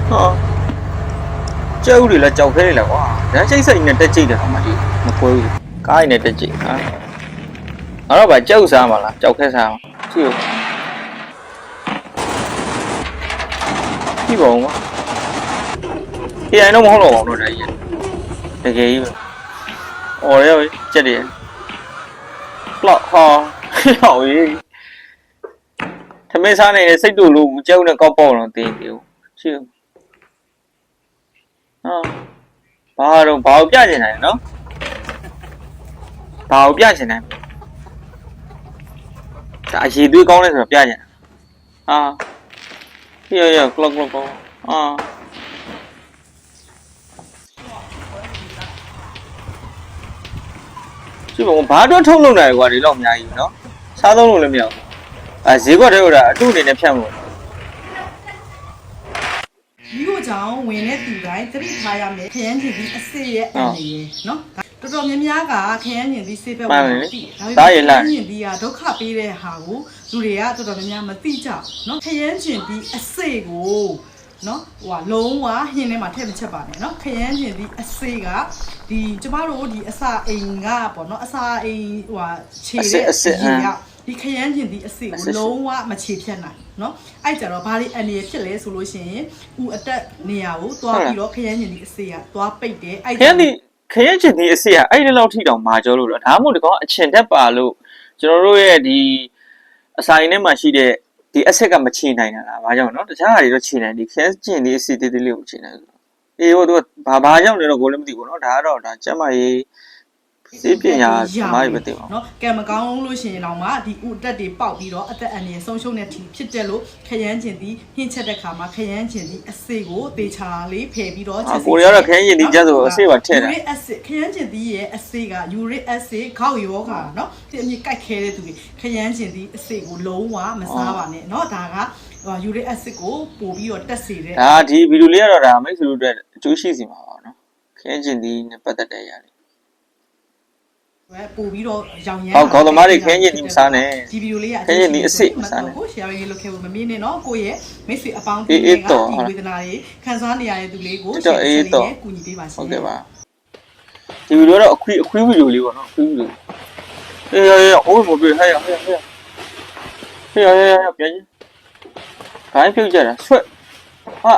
哈，酒里了，酒开了哇！人家是应该得酒的，好嘛就，没贵，该应该得酒啊。俺老板酒啥嘛啦，酒开啥嘛？酒，一包嘛。现在都没好多网络这些，这个有，哦要这里，老哈，好耶。他们啥呢？谁都路酒呢搞爆了，对对，酒。啊，包变进来喏，包变进来，大西对讲的时候变进来，啊，呀，咯，啊，基本我把这抽弄来过的老便宜喏，啥都弄了没有，啊，这个这个的，都得骗我。ဒီကိုကြောင့်ဝင်တဲ့သူတိုင်းသတိထားရမယ်ခရမ်းချင်ပြီးအစစ်ရဲ့အနေရဲ့နော်တော်တော်များများကခရမ်းချင်ပြီးစေးဘက်ဝင်ပြီးဒါပေမဲ့ခရမ်းချင်ပြီးကဒုက္ခပေးတဲ့ဟာကိုလူတွေကတော်တော်များများမသိကြနော်ခရမ်းချင်ပြီးအစစ်ကိုနော်ဟိုကလုံးဝဟင်းထဲမှာထည့်မချက်ပါနဲ့နော်ခရမ်းချင်ပြီးအစစ်ကဒီကျမတို့ဒီအစာအိမ်ကပေါ့နော်အစာအိမ်ဟိုခြေတဲ့အစစ်ကဒီခရမ်းချင်ပြီးအစစ်ကိုလုံးဝမခြေဖြတ်နိုင်နော်အဲ့ကြတော့ဘာလို့အနေဖြစ်လဲဆိုလို့ရှိရင်ဥအတက်နေရာကိုသွားပြီးတော့ခရမ်းချင်ဒီအစစ်ကသွားပိတ်တယ်အဲ့ခရမ်းချင်ဒီအစစ်ကအဲ့ဒီလောက်ထိတောင်မာကြောလို့တော့ဒါမှမဟုတ်တကောင်အချင်တက်ပါလို့ကျွန်တော်တို့ရဲ့ဒီအစာအိမ်ထဲမှာရှိတဲ့ဒီအဆက်ကမချေနိုင်တာလားဘာကြောင့်နော်တခြားဟာတွေတော့ချေနိုင်ဒီခရမ်းချင်ဒီအစစ်တေးသေးလေးကိုချေနိုင်ဆိုအေးဟိုသူဘာကြောင့်လဲတော့ကိုလည်းမသိဘူးနော်ဒါကတော့ဒါကျမကြီးစေးပညာဓမ္မတွေမသိပါဘူးเนาะကံမကောင်းလို့ရှိရင်တော့မှဒီဥတက်တွေပေါက်ပြီးတော့အသက်အန္တရာယ်ဆုံးရှုံးတဲ့ထီဖြစ်တယ်လို့ခရမ်းချင်သည်ဟင်းချက်တဲ့ခါမှာခရမ်းချင်သည်အစေကိုသေချာလေးဖယ်ပြီးတော့ချက်စီကိုရတော့ခရမ်းချင်သည်ကျဆိုအစေပါထည့်တာ uric acid ခရမ်းချင်သည်ရဲ့အစေက uric acid ခေါက်ယောဂါเนาะဒီအမြင့်ကြိုက်ခဲတဲ့သူတွေခရမ်းချင်သည်အစေကိုလုံးဝမစားပါနဲ့เนาะဒါကuric acid ကိုပို့ပြီးတော့တက်စေတဲ့ဒါဒီဗီဒီယိုလေးကတော့ဒါမိတ်ဆွေတို့အတွက်အကျိုးရှိစီမှာပါเนาะခရမ်းချင်သည်နဲ့ပတ်သက်တဲ့အရာတွေပို့ပြီးတော့ရောင်ရမ်းခေါင်းသမားတွေခင်းကျင်ဒီမစားနဲ့ဒီဗီဒီယိုလေးကခင်းကျင်ဒီအစ်စ်မစားနဲ့ကို share ရေးလုပ်ခဲ့ဖို့မမေ့နဲ့เนาะကိုရဲ့မိတ်ဆွေအပေါင်းအသင်းတွေကဒီဝေဒနာတွေခံစားနေရတဲ့သူလေးကို share လေးနဲ့ကူညီပေးပါရှင်ဟုတ်ကဲ့ပါဒီဗီဒီယိုတော့အခွေးဗီဒီယိုလေးပေါ့နော်အခွေးဗီဒီယိုအေးအိုးမပြေဟဲ့ပြန်ကြီးခိုင်းပြုတ်ကြတာဆွဲ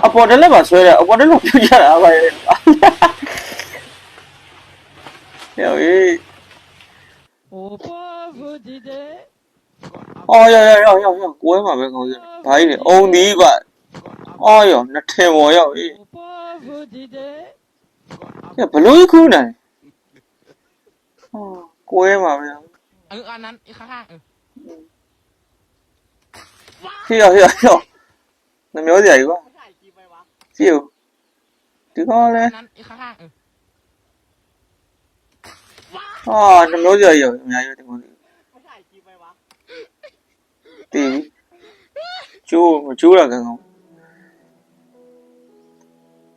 အပေါ်တက်လက်ပါဆွဲတယ်အပေါ်တက်လို့ပြုတ်ကြတာပါရဲ့ဟဲ့哦要，过嘛别搞这，白的，欧尼吧，哎呦，那天我要，这不容易苦呢，哦，过嘛别，อันนั้นอีกข้าง要，那苗子一个，只有，这个嘞，อีกข้าง啊，那苗子有，苗有这个。对，揪了刚刚。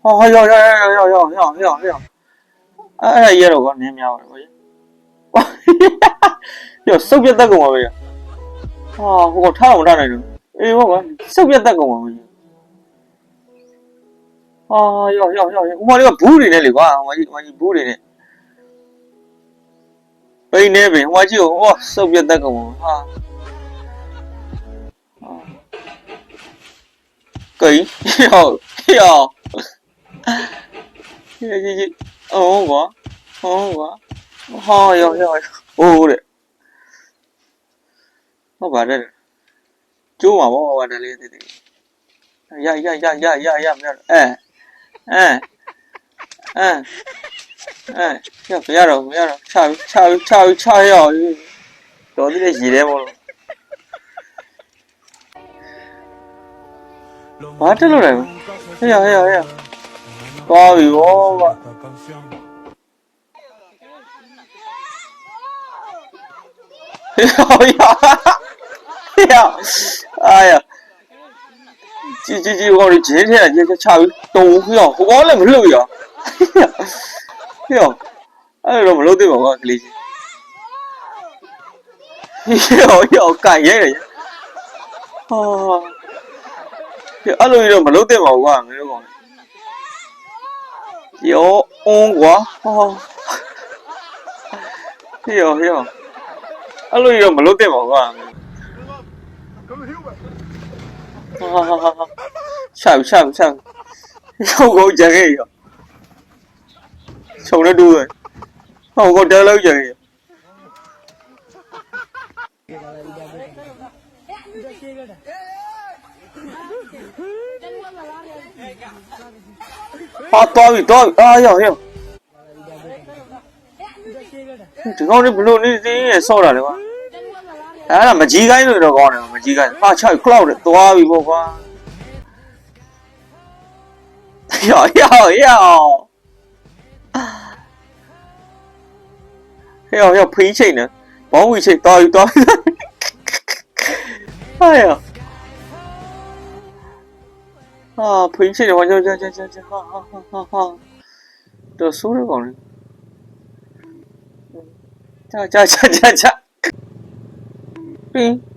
哦，要，哎，耶了个，你喵了，我，哟，手别打跟我喂，啊，我差那种，哎，我手别打跟我喂，啊，要，我这个补的那里瓜，我补的呢，背那边我就我手别打跟我啊。Kỹ hiểu quá thôi ô đấy nó bảo đây chú mà bố vào đây thì ya rồi chào hiểu đó cái gì đấy mà quá chết luôn rồi hiểu coi bị bố vậy hiểu ai à chị gọi đi chế thế là chị chào tù hiểu không có là một lưu hiểu ai rồi một lâu tôi bảo gọi cái gì hiểu cảnh ấy rồi cái alo rồi mà lâu tôi bảo gọi người đó còn 有红果哦，哟，阿路又没路对嘛个，哈，下，又我讲个哟，从那度个，我得了讲个。啊，多，哎呦，这个你不录你也少了的哇？哎，那没几个人都讲的，没几个人，啊，瞧，cloud 的多一不瓜？要赔钱呢，保卫钱多，哎呀。啊，赔钱的话，哈，都输了讲的，加，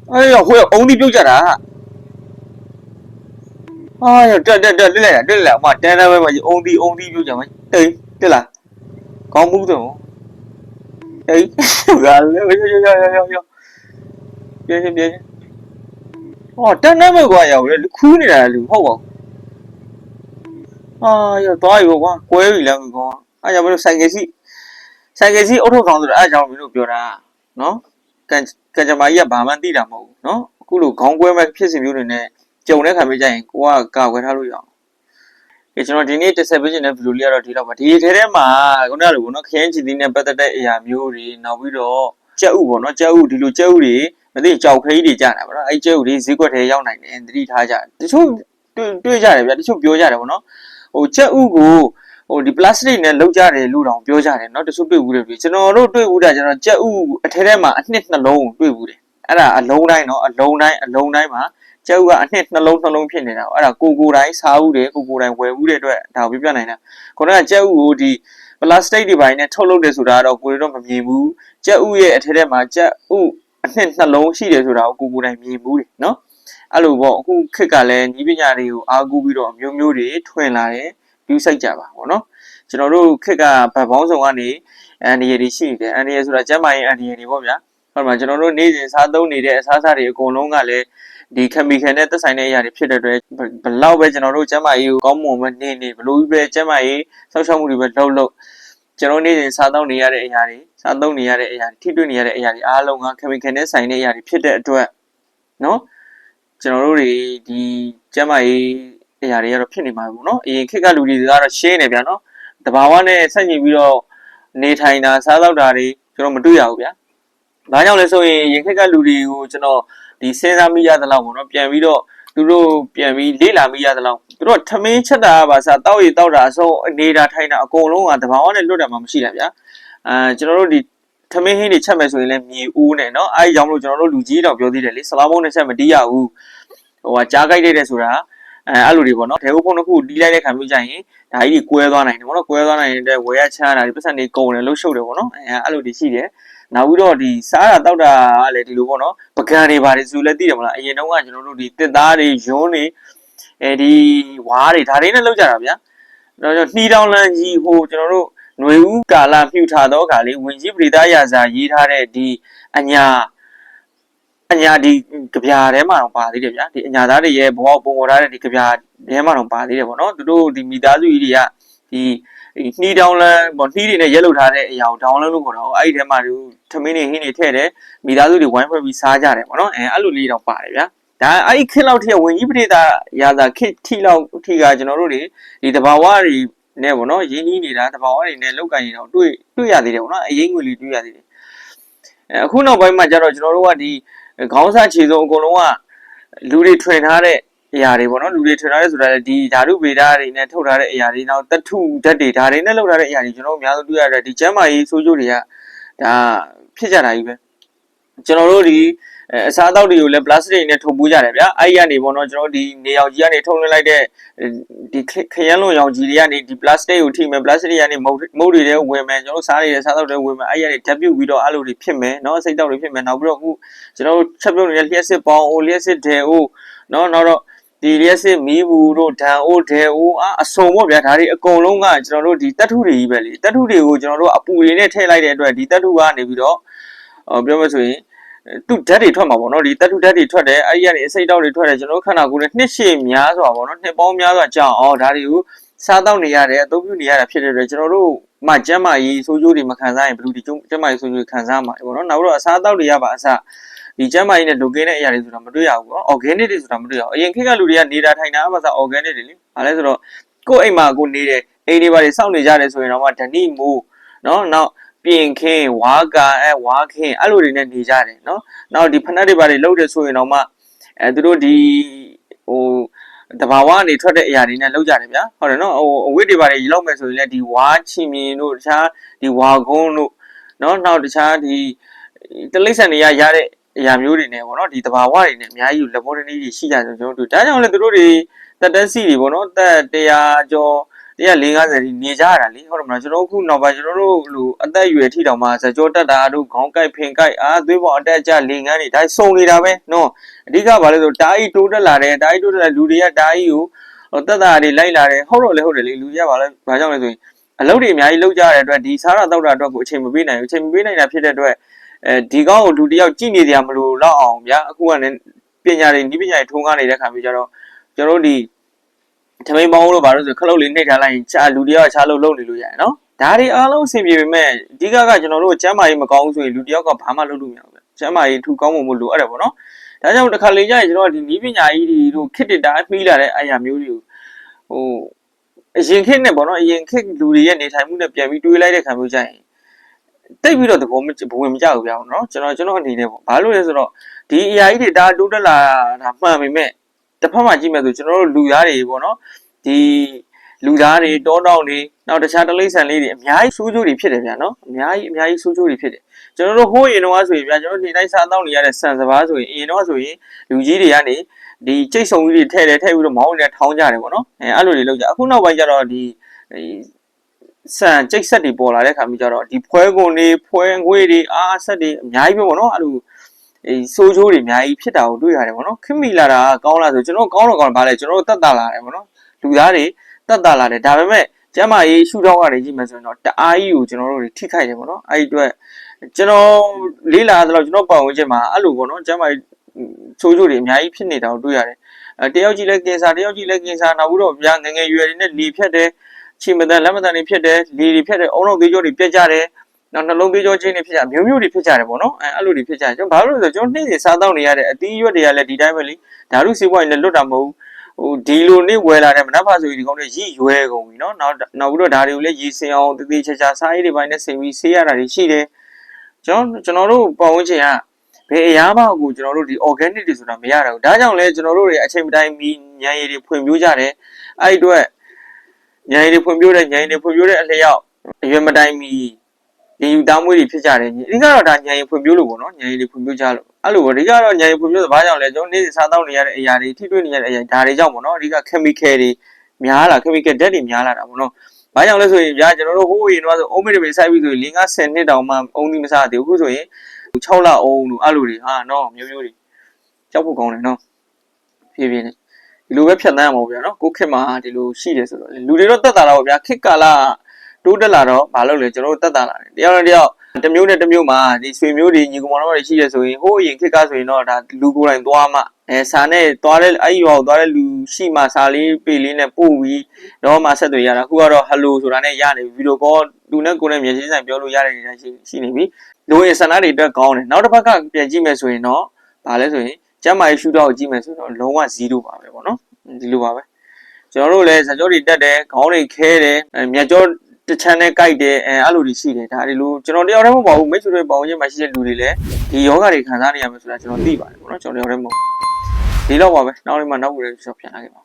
哎呀，会红的表家啦，哎呀，这来嘛，这来嘛，红的表家嘛，对啦，讲不懂，别，哦，这那么贵呀，我苦你了，好不？啊，要多一个光，贵一两个光，哎呀，不是三个စီအုတ်ထုတ်ဆောင်ဆိုတော့အဲအကြောင်းမျိုးပြောတာနော်ကံကြမ္မာကြီးကဘာမှသိတာမဟုတ်ဘူးနော်အခုလိုခေါင်းကွဲမဲ့ဖြစ်စဉ်မျိုးတွေနဲ့ကြုံတဲ့ခါမျိုးကြရင်ကိုကကာကွယ်ထားလို့ရအောင်ကျွန်တော်ဒီနေ့တစ်ဆက်ပေးခြင်းတဲ့ဗီဒီယိုလေးကတော့ဒီတော့ပါဒီထဲမှာခုနကလိုပေါ့နော်ခရမ်းချီသီးနဲ့ပတ်သက်တဲ့အရာမျိုးတွေနောက်ပြီးတော့ကြက်ဥပေါ့နော်ကြက်ဥဒီလိုကြက်ဥတွေမသိကြောက်ခရီးတွေကြတာပေါ့နော်အဲကြက်ဥတွေဈေးကွက်ထဲရောက်နိုင်တယ်သတိထားကြတချို့တွေ့ကြတယ်ဗျာတချို့ပြောကြတယ်ပေါ့နော်ဟိုကြက်ဥကိုဒီ plastic နဲ့လောက်ကြတယ်လို့တောင်ပြောကြတယ်เนาะတချို့တွေ့ဘူးတယ်ပြီကျွန်တော်တို့တွေ့ဘူးတာကျွန်တော်ကြက်ဥအထဲထဲမှာအနှစ်နှလုံးတွေ့ဘူးတယ်အဲ့ဒါအလုံးတိုင်းเนาะအလုံးတိုင်းမှာကြက်ဥကအနှစ်နှလုံးဖြစ်နေတာအဲ့ဒါကိုတိုင်းစားဦးတယ်ကိုတိုင်းဝယ်ဦးတဲ့အတွက်ဒါကိုပြပြနိုင်တာခေါင်းကကြက်ဥကိုဒီ plastic တွေပိုင်းနဲ့ထုတ်လုပ်တယ်ဆိုတာတော့ကိုယ်တော့မမြင်ဘူးကြက်ဥရဲ့အထဲထဲမှာကြက်ဥအနှစ်နှလုံးရှိတယ်ဆိုတာကိုကိုတိုင်းမြင်ဘူးတယ်เนาะအဲ့လိုပေါ့အခုခက်ကလည်းညီပညာတွေကိုအားကိုးပြီးတော့အမျိုးမျိုးတွေထွင်လာတယ်ပြုစိုက်ကြပါဘောနော်ကျွန်တော်တို့ခက်ကဗတ်ပေါင်းဆောင်ကနေအန်ဒီရည်ရှိနေတယ်အန်ဒီရည်ဆိုတာကျမ်းမာရေးအန်ဒီရည်တွေပေါ့ဗျာဟုတ်မှာကျွန်တော်တို့နေ့စဉ်စားသုံးနေတဲ့အစားအစာတွေအကုန်လုံးကလည်းဒီ chemical နဲ့သက်ဆိုင်တဲ့အရာတွေဖြစ်တဲ့အတွက်ဘလောက်ပဲကျွန်တော်တို့ကျမ်းမာရေးကိုကောင်းမွန်မနေဘလို့ပဲကျမ်းမာရေးဆောက်ရှောက်မှုတွေပဲလုပ်ကျွန်တော်နေ့စဉ်စားသုံးနေရတဲ့အရာတွေစားသုံးနေရတဲ့အရာတွေထိတွေ့နေရတဲ့အရာတွေအားလုံးက chemical နဲ့ဆိုင်တဲ့အရာတွေဖြစ်တဲ့အတွက်နော်ကျွန်တော်တို့တွေဒီကျမ်းမာရေးအရာတွေကတော့ဖြစ်နေမှာပေါ့နော်အရင်ခေတ်ကလူတွေကတော့ရှင်းနေဗျာနော်တဘာဝနဲ့ဆက်ညီပြီးတော့နေထိုင်တာစားသောက်တာတွေကျွန်တော်မတွေ့ရဘူးဗျာဒါကြောင့်လဲဆိုရင်ရင်ခက်ကလူတွေကိုကျွန်တော်ဒီစဉ်းစားမိရသလောက်ပေါ့နော်ပြန်ပြီးတော့သူတို့ပြန်ပြီးလေ့လာမိရသလောက်သူတို့ထမင်းချက်တာပါစားတောက်ရည်တောက်တာအစုံနေတာထိုင်တာအကုန်လုံးကတဘာဝနဲ့လွတ်တာမှမရှိတာဗျာကျွန်တော်တို့ဒီထမင်းဟင်းတွေချက်မယ်ဆိုရင်လည်းမြေဦးနဲ့เนาะအဲဒီကြောင့်မလို့ကျွန်တော်တို့လူကြီးတော့ပြောသေးတယ်လေဆလာမုန်းနဲ့ချက်မတီးရဘူးဟိုကကြားကြိုက်တဲ့ဆိုတာအဲ့လိုတွေပေါ့နော်ဒဲဟုတ်ဖုန်းတစ်ခုတီးလိုက်တဲ့ခံမျိုးကြရင်ဒါကြီးကွဲသွားနိုင်တယ်ပေါ့နော်ကွဲသွားနိုင်တဲ့ဝယ်ရချားတာဒီပတ်စံတွေကုန်တယ်လှုပ်ရှုပ်တယ်ပေါ့နော်အဲ့လိုတွေရှိတယ်နောက်ပြီးတော့ဒီစားတာတောက်တာကလည်းဒီလိုပေါ့နော်ပကံတွေပါတယ်သူလည်းသိတယ်မလားအရင်တုန်းကကျွန်တော်တို့ဒီတစ်သားတွေယွန်းတွေဒီဝါးတွေဒါတွေနဲ့လောက်ကြတာဗျာတော့နှီးတောင်းလန်းကြီးဟိုကျွန်တော်တို့ຫນွေဦးကာလမြှူထားတော့ကလေဝင်ကြီးပရိသရာဇာရေးထားတဲ့ဒီအညာဒီကြပြားထဲမှာတော့ပါသေးတယ်ဗျာဒီအညာသားတွေရဲ့ဘဝပုံပေါ်ထားတဲ့ဒီကြပြားထဲမှာတော့ပါသေးတယ်ပေါ့နော်သူတို့ဒီမိသားစုကြီးတွေကဒီနှီးတောင်းလန်းပေါ့နှီးတွေနဲ့ရက်လုပ်ထားတဲ့အရာကိုဒေါင်းလန်းလို့ခေါ်တာအဲ့ဒီထဲမှာသူထမင်းတွေဟင်းတွေထည့်တယ်မိသားစုတွေဝိုင်းဖွဲ့ပြီးစားကြတယ်ပေါ့နော်အဲ့လိုလေးတော့ပါတယ်ဗျာဒါအဲ့ဒီခေတ်လောက်ထိဝင်ကြီးပရိသရာဇာခေတ်ထိလောက်ထိကကျွန်တော်တို့တွေဒီတဘာဝတွေနဲ့ပေါ့နော်ရင်းနှီးနေတာတဘာဝတွေနဲ့လောက်ကင်နေတာတွေ့ရသေးတယ်ပေါ့နော်အရင်ငွေလေးတွေ့ရသေးတယ်အခုနောက်ပိုင်းမှာကျတော့ကျွန်တော်တို့ကဒီခေါင်းစားခြေစုံအကုန်လုံးကလူတွေထွင်ထားတဲ့အရာတွေပေါ့နော်လူတွေထွင်ထားတဲ့ဆိုတာဒီဓာတုဗေဒတွေနဲ့ထုတ်ထားတဲ့အရာတွေနောက်တထုဓာတ်တွေဓာတ်တွေနဲ့လုပ်ထားတဲ့အရာတွေကျွန်တော်တို့အများဆုံးတွေ့ရတဲ့ဒီကျမ်းမာရေးဆိုးကျိုးတွေကဒါဖြစ်ကြတာကြီးပဲကျွန်တော်တို့ဒီအစားအသောက်တွေကိုလည်း plastic တွေနဲ့ထုတ်ပိုးကြတယ်ဗျာအဲ့ဒီကနေပေါ့နော်ကျွန်တော်ဒီနေရောင်ကြီးကနေထုတ်လွှင့်လိုက်တဲ့ဒီခရမ်းလွန်ရောင်ကြီးတွေကနေဒီ plastic ကိုထိမယ် plastic တွေကနေမုတ်တွေထဲဝင်မယ်ကျွန်တော်စားနေတဲ့စားသောက်တွေဝင်မယ်အဲ့ဒီကနေဓာတ်ပြုတ်ပြီးတော့အဲ့လိုတွေဖြစ်မယ်နော်စိတ်တောက်တွေဖြစ်မယ်နောက်ပြီးတော့အခုကျွန်တော်တို့ချက်ပြုတ်နေတဲ့လျှက်စစ်ပေါင်းလျှက်စစ်ဒဲနော်နောက်တော့ ဒီရက်စစ်မီးဘူးတို့ဓာန်အိုးဒဲအိုးအစုံပေါ့ဗျာဒါတွေအကုန်လုံးကကျွန်တော်တို့ဒီတပ်ထုတွေကြီးပဲလေတပ်ထုတွေကိုကျွန်တော်တို့အပူတွေနဲ့ထည့်လိုက်တဲ့အတွက်ဒီတပ်ထုကနေပြီးတော့ပြောမှဆိုရင်သူဓာတ်တွေထွက်မှာပေါ့နော်ဒီတပ်ထုဓာတ်တွေထွက်တယ်အဲ့ဒီကနေအစိတ်တောက်တွေထွက်တယ်ကျွန်တော်တို့ခန္ဓာကိုယ်နဲ့နှစ်ရှည်များစွာပေါ့နော်နှစ်ပေါင်းများစွာကြာအောင်ဒါတွေကိုစားတောက်နေရတယ်အသုံးပြုနေရတာဖြစ်တဲ့အတွက်ကျွန်တော်တို့မှကျမ်းမာရေးဆိုးကျိုးတွေမခံစားရင်ဘယ်လိုဒီကျမ်းမာရေးဆိုးကျိုးခံစားမှာပေါ့နော်နောက်တော့အစားတောက်တွေရပါအစားဒီကျမ်းမာရေးနဲ့လူကင်းတဲ့အရာတွေဆိုတာမတွေ့ရဘူးပေါ့ organic တွေဆိုတာမတွေ့ရဘူးအရင်ခေတ်ကလူတွေကနေတာထိုင်တာအမှစား organic တွေလေဘာလဲဆိုတော့ကိုယ့်အိမ်မှာကိုနေတယ်အိမ်တွေပါတွေစောင့်နေကြတယ်ဆိုရင်တော့ဓနိမိုးနော်နောက်ပြင်ခင်းဝါကာဝါခင်းအဲ့လိုတွေနဲ့နေကြတယ်နော်နောက်ဒီဖနက်တွေပါတွေလှုပ်တယ်ဆိုရင်တော့မှသူတို့ဒီဟိုတဘာဝကနေထွက်တဲ့အရာတွေနဲ့လောက်ကြတယ်ဗျာဟုတ်တယ်နော်ဟိုအဝတ်တွေပါတွေလောက်မယ်ဆိုရင်လည်းဒီဝါချီမြင်တို့တခြားဒီဝါကုန်းတို့နော်နောက်တခြားဒီတလိမ့်ဆန်တွေရတဲ့အရာမျိုးတွေနဲ့ပေါ့နော်ဒီတဘာဝတွေနဲ့အများကြီးလက်ဘောတနည်းတွေရှိကြတယ်ကျွန်တော်တို့ဒါကြောင့်လည်းသူတို့တွေတက်တက်စီတွေပေါ့နော်တက်100ကျော်150နေကြရတာလေဟုတ်တယ်မလားကျွန်တော်အခုနောက်ပိုင်းကျွန်တော်တို့လူအသက်အရွယ်ထိတောင်မှဇကြောတက်တာတို့ခေါင်းကိုက်ဖင်ကိုက်သွေးပေါ်အတက်အကျလေငန်းတွေဒါစုံနေတာပဲနော်အဓိကဘာလဲဆိုတားကြီးတိုးတက်လာတယ်တားကြီးတိုးတက်လာလူတွေကတားကြီးကိုတက်တာတွေလိုက်လာတယ်ဟုတ်တော့လေဟုတ်တယ်လေလူတွေကဘာလဲဘာကြောင့်လဲဆိုရင်အလုပ်တွေအများကြီးလုပ်ကြရတဲ့အတွက်ဒီစားရတောက်တာအတွက်ကိုအချိန်မပေးနိုင်ဘူးအချိန်မပေးနိုင်တာဖြစ်တဲ့အတွက်ဒီကောင်းကိုလူတယောက်ကြည့်နေကြမလို့တော့အောင်ဗျာအခုကလည်းပညာတွေဤပညာတွေထုံးကားနေတဲ့ခါမျိုးကြတော့ကျွန်တော်တို့ဒီထမိန်ပေါင်းလို့ဘာလို့ဆိုခလုတ်လေးနှိပ်ထားလိုက်ရင်ချာလူတယောက်ချာလို့လုပ်နေလို့ရတယ်နော်ဒါတွေအားလုံးအဆင်ပြေပေမဲ့အဓိကကျွန်တော်တို့ကျမ်းမာရေးမကောင်းဘူးဆိုရင်လူတယောက်ကဘာမှလုပ်လို့မရဘူးဗျကျမ်းမာရေးထူကောင်းမှုလိုအပ်တယ်ပေါ့နော်ဒါကြောင့်တစ်ခါလေကြာရင်ကျွန်တော်ဒီဤပညာကြီးတွေတို့ခစ်တစ်တာမှီးလာတဲ့အရာမျိုးတွေကိုဟိုအရင်ခေတ်နဲ့ပေါ့နော်အရင်ခေတ်လူတွေရဲ့နေထိုင်မှုနဲ့ပြန်ပြီးတွေးလိုက်တဲ့ခါမျိုးကြာရင်တိတ်ပြီးတော့သဘောဘဝင်မကြဘူးဗျာနော်ကျွန်တော်အနေနဲ့ပေါ့ဘာလို့လဲဆိုတော့ဒီအရာကြီးတွေဒါတိုးတက်လာတာမှန်ပေမဲ့တစ်ဖက်မှာကြည့်မယ်ဆိုကျွန်တော်တို့လူသားတွေပေါ့နော်ဒီလူသားတွေတောတောင်တွေနောက်တခြားတလိမ့်ဆန်လေးတွေအများကြီးဆိုးကျိုးတွေဖြစ်တယ်ဗျာနော်အများကြီးဆိုးကျိုးတွေဖြစ်တယ်ကျွန်တော်တို့ဟိုးရင်တော့ဆိုရင်ဗျာကျွန်တော်ဒီတိုင်းစားတောက်နေရတဲ့ဆန်စပါးဆိုရင်အရင်တော့ဆိုရင်လူကြီးတွေကနေဒီကြိတ်ဆုံကြီးတွေထည့်ပြီးတော့မောင်းနေထောင်းကြတယ်ပေါ့နော်အဲ့လိုတွေလုပ်ကြအခုနောက်ပိုင်းကျတော့ဒီဆန်ကြိတ်ဆက်တွေပေါ်လာတဲ့ခါမျိုးကျတော့ဒီဖွဲကုန်တွေဖွဲငွေတွေအားဆက်တွေအများကြီးပဲပေါ့နော်အဲ့လိုဆိုးကျိုးတွေအများကြီးဖြစ်တာကိုတွေ့ရတယ်ပေါ့နော်ခင်မိလာတာကောင်းလားဆိုကျွန်တော်ကောင်းတော့ကောင်းပါလေကျွန်တော်တက်တာလာတယ်ပေါ့နော်လူသားတွေတက်တာလာတယ်ဒါပေမဲ့ကျမ်းမာရေးရှုထောင့်ကနေကြည့်မယ်ဆိုရင်တော့တအားကြီးကိုကျွန်တော်တို့တွေထိခိုက်တယ်ပေါ့နော်အဲ့ဒီအတွက်ကျွန်တော်လေးလာသလောက်ကျွန်တော်ပတ်ဝန်းကျင်မှာအဲ့လိုပေါ့နော်ကျမ်းမာရေးဆိုးကျိုးတွေအများကြီးဖြစ်နေတာကိုတွေ့ရတယ်တယောက်ကြည့်လဲကင်ဆာနောက်ပြီးတော့ဗျာငငယ်ရွယ်တွေနဲ့လေဖြတ်တယ်ချီမတန်လက်မတန်တွေဖြစ်တယ်လေတွေဖြတ်တယ်အုံလုံးသေးကြောတွေပြတ်ကြတယ်နောက်နှလုံးသေးကြောချင်းတွေဖြစ်ကြမျိုးတွေဖြစ်ကြတယ်ပေါ့နော်အဲ့လိုတွေဖြစ်ကြတယ်ကျွန်တော်ဘာလို့လဲဆိုတော့ကျွန်တော်နေ့စဉ်စားတောက်နေရတဲ့အသီးရွက်တွေကလည်းဒီတိုင်းပဲလေဓာတုဆေးဝါးတွေလည်းလွတ်တာမဟုတ်ဘူးဟိုဒီလိုနေ့ဝယ်လာတဲ့မနက်ဖာဆိုရင်ဒီကောင်တွေရီရွယ်ကုန်ပြီနော်နောက်ပြီးတော့ဓာတွေကိုလည်းရေစင်အောင်တည်တည်ချာချာစားရည်တွေပိုင်းနဲ့ဆင်ပြီးဆေးရတာတွေရှိတယ်ကျွန်တော်တို့ပတ်ဝန်းကျင်ကဘယ်အရာမှကိုကျွန်တော်တို့ဒီ organic တွေဆိုတာမရတော့ဘူးဒါကြောင့်လဲကျွန်တော်တို့တွေအချိန်တိုင်းမီညံရည်တွေဖွံ့ဖြိုးကြတယ်အဲ့ဒီအတွက်ညံရည်တွေဖွံ့ဖြိုးတဲ့အလျောက်အရွယ်မတိုင်းမီဒီယူသားမွေးတွေဖြစ်ကြတယ်အဓိကတော့ဒါညံရည်ဖွံ့ဖြိုးလို့ပေါ့နော်ညံရည်တွေဖွံ့ဖြိုးကြလို့အဲ့လိုပေါ့အဓိကတော့ညံရည်ဖွံ့ဖြိုးဆိုဘာကြောင့်လဲကျွန်တော်နေ့စဉ်စားတောက်နေရတဲ့အရာတွေထိတွေ့နေရတဲ့အရာဒါတွေကြောင့်ပေါ့နော်အဓိက chemical တွေများလာ chemical ဓာတ်တွေများလာတာပေါ့နော်ဘာကြောင့်လဲဆိုရင်ဗျာကျွန်တော်တို့ဟိုးရင်တော့ဆိုအုံးမိတွေစိုက်ပြီးဆိုရင်5-10နှစ်တောင်မှအုံးသီးမစားသေးဘူးအခုဆိုရင်6လအုံးလို့အဲ့လိုတွေဟာနော်မျိုးတွေကြောက်ဖို့ကောင်းတယ်နော်ဖြည်းဖြည်းနဲ့ဒီလိုပဲဖြတ်သန်းရမှာပေါ့ဗျာနော်ကိုခစ်မှာဒီလိုရှိတယ်ဆိုတော့လူတွေတော့တက်တာတော့ဗျာခစ်ကာလာတိုးတက်လာတော့မလုပ်လေကျွန်တော်တို့တက်တာလာတယ်တယောက်နဲ့တယောက်တစ်မျိုးနဲ့တစ်မျိုးမှာဒီဆွေမျိုးတွေညီကောင်မောင်တွေရှိရဆိုရင်ဟိုးအရင်ခစ်ကဆိုရင်တော့ဒါလူကိုယ်တိုင်သွားမှစာနဲ့သွားတဲ့အဲ့ရွာကိုသွားတဲ့လူရှိမှစာလေးပေလေးနဲ့ပို့ပြီးတော့မှဆက်သွယ်ရတာအခုကတော့ hello ဆိုတာနဲ့ရနေပြီဗီဒီယိုကောလူနဲ့ကိုယ်နဲ့မျက်စိဆိုင်ပြောလို့ရတဲ့နေရာရှိနေပြီလူရဲ့ဆန္ဒတွေအတွက်ကောင်းတယ်နောက်တစ်ဖက်ကပြန်ကြည့်မယ်ဆိုရင်တော့ဘာလဲဆိုရင်ကျမ်းမာရေးရှုထောင့်ကိုကြည့်မယ်ဆိုတော့လုံးဝ0ပါပဲပေါ့နော်ဒီလိုပါပဲကျွန်တော်တို့လည်းဇကြောတွေတက်တယ်ခေါင်းတွေခဲတယ်မျက်ကြောတချမ်းနဲ့ကြိုက်တယ်အဲ့လိုတွေရှိတယ်ဒါတွေလို့ကျွန်တော်တယောက်တည်းမဟုတ်ပါဘူးမိတ်ဆွေတွေပေါင်းချင်းမှာရှိတဲ့လူတွေလည်းဒီယောဂတွေခံစားနေရမယ်ဆိုတာကျွန်တော်သိပါတယ်ပေါ့နော်ကျွန်တော်တယောက်တည်းမဟုတ်ဒီလောက်ပါပဲနောက်လေးမှနောက်ဝေးရှော့ပြန်လာခဲ့ပါ